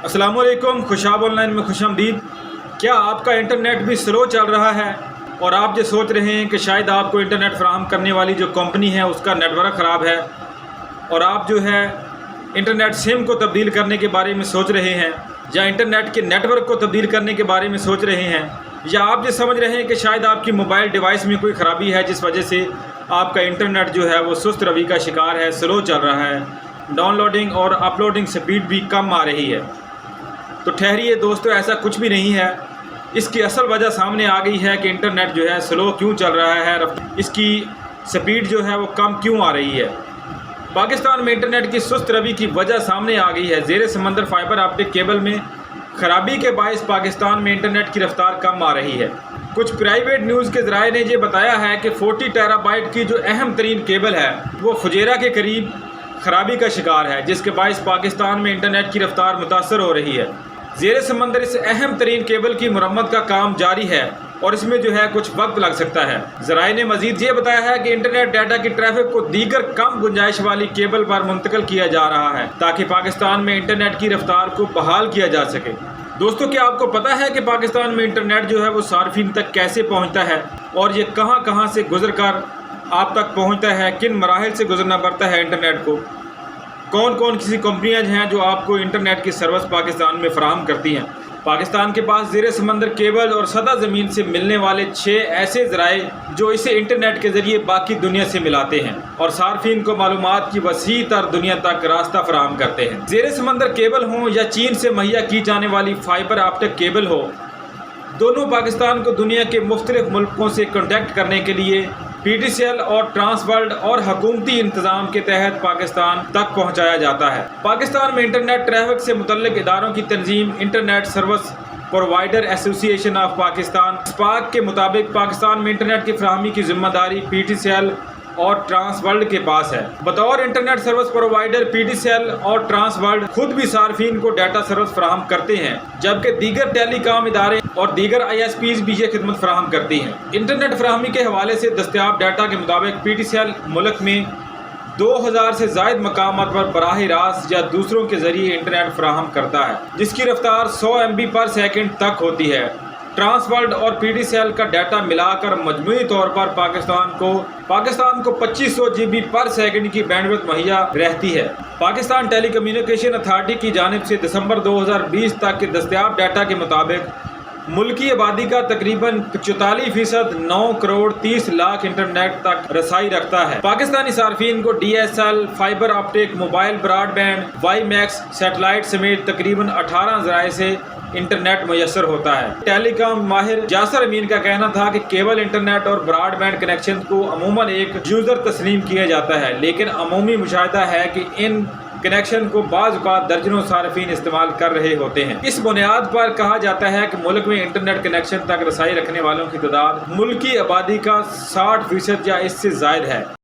अस्सलाम वालेकुम। खुशाब ऑनलाइन में खुश आमदीद। क्या आपका इंटरनेट भी स्लो चल रहा है और आप जो सोच रहे हैं कि शायद आपको इंटरनेट फराहम करने वाली जो कंपनी है उसका नेटवर्क ख़राब है और आप जो है इंटरनेट सिम को तब्दील करने के बारे में सोच रहे हैं या इंटरनेट के नेटवर्क को तब्दील करने के बारे में सोच रहे हैं, या आप जो समझ रहे हैं कि शायद आपकी मोबाइल डिवाइस में कोई ख़राबी है जिस वजह से आपका इंटरनेट जो है वो सुस्त रवि का शिकार है, स्लो चल रहा है, डाउनलोडिंग और अपलोडिंग स्पीड भी कम आ रही है, तो ठहरिए दोस्तों, ऐसा कुछ भी नहीं है। इसकी असल वजह सामने आ गई है कि इंटरनेट जो है स्लो क्यों चल रहा है, इसकी स्पीड जो है वो कम क्यों आ रही है। पाकिस्तान में इंटरनेट की सुस्त रवि की वजह सामने आ गई है। ज़ेरे समंदर फाइबर ऑप्टिक केबल में खराबी के बायस पाकिस्तान में इंटरनेट की रफ्तार कम आ रही है। कुछ प्राइवेट न्यूज़ के ज़राए ने ये बताया है कि 40 टेराबाइट की जो अहम तरीन केबल है वो फुजेरा के करीब खराबी का शिकार है, जिसके बायस पाकिस्तान में इंटरनेट की रफ्तार मुतासर हो रही है। ज़ेरे समंदर इस अहम तरीन केबल की मुरम्मत का काम जारी है और इसमें जो है कुछ वक्त लग सकता है। ज़राए ने मजीद ये बताया है कि इंटरनेट डाटा की ट्रैफिक को दीगर कम गुंजाइश वाली केबल पर मुंतकिल किया जा रहा है ताकि पाकिस्तान में इंटरनेट की रफ्तार को बहाल किया जा सके। दोस्तों, क्या आपको पता है कि पाकिस्तान में इंटरनेट जो है वो सार्फिन तक कैसे पहुँचता है और ये कहाँ कहाँ से गुजर कर आप तक पहुँचता है, किन मराहिल से गुजरना पड़ता है इंटरनेट को, कौन कौन सी कंपनियां हैं जो आपको इंटरनेट की सर्विस पाकिस्तान में फराहम करती हैं। पाकिस्तान के पास ज़ेरे समंदर केबल और सतह ज़मीन से मिलने वाले 6 ऐसे ज़राए जो इसे इंटरनेट के ज़रिए बाकी दुनिया से मिलाते हैं और सार्फिन को मालूमात की वसी तर दुनिया तक रास्ता फराहम करते हैं। ज़ेरे समंदर केबल हो या चीन से मुहैया की जाने वाली फाइबर ऑप्टिक केबल हो, दोनों पाकिस्तान को दुनिया के मुख्तलिफ मुल्कों से कॉन्टेक्ट करने के लिए PTCL और ट्रांसवर्ल्ड और हुकूमती इंतज़ाम के तहत पाकिस्तान तक पहुँचाया जाता है। पाकिस्तान में इंटरनेट ट्रैफिक से मुतल्लिक इदारों की तंजीम internet service provider association of Pakistan ISPAK के मुताबिक पाकिस्तान में इंटरनेट की फराहमी की जिम्मेदारी PTCL और ट्रांसवर्ल्ड के पास है। बतौर इंटरनेट सर्विस प्रोवाइडर PTCL और ट्रांसवर्ल्ड खुद भी सार्फिन को डाटा सर्विस फराहम करते हैं, जबकि दीगर टेलीकॉम इदारे और दीगर ISPs भी ये खिदमत फराहम करती हैं। इंटरनेट फराहमी के हवाले से दस्तियाब डाटा के मुताबिक PTCL मुल्क में 2000 से ज़ायद मकामात पर बराह रास्त या दूसरों के ज़रिए इंटरनेट फराहम करता है, जिसकी रफ्तार 100 MB पर सेकंड तक होती है। ट्रांसवर्ल्ड और PTCL का डाटा मिलाकर मजमूई तौर पर पाकिस्तान को 2500 GB पर सेकंड की बैंडविड्थ मुहैया रहती है। पाकिस्तान टेलीकम्युनिकेशन अथॉरिटी की जानिब से दिसंबर 2020 तक के दस्तियाब डाटा के मुताबिक मुल्की आबादी का तकरीबन 44% 9 करोड़ 30 लाख इंटरनेट तक रसाई रखता है। पाकिस्तानी सार्फिन को DSL, fibre optic, mobile broadband, WiMAX, satellite समेत तकरीबन 18 ज़राए से इंटरनेट मुयसर होता है। टेलीकॉम माहिर जासर अमीन का कहना था कि केबल इंटरनेट और ब्रॉडबैंड कनेक्शन को अमूमन एक यूज़र तस्लीम किया जाता है, लेकिन अमूमी मुशाहिदा है कि इन कनेक्शन को बाज़ औक़ात दर्जनों सार्फिन इस्तेमाल कर रहे होते हैं। इस बुनियाद पर कहा जाता है कि मुल्क में इंटरनेट कनेक्शन तक रसाई रखने वालों की तादाद मुल्की आबादी का 60% या इससे ज़ायद है।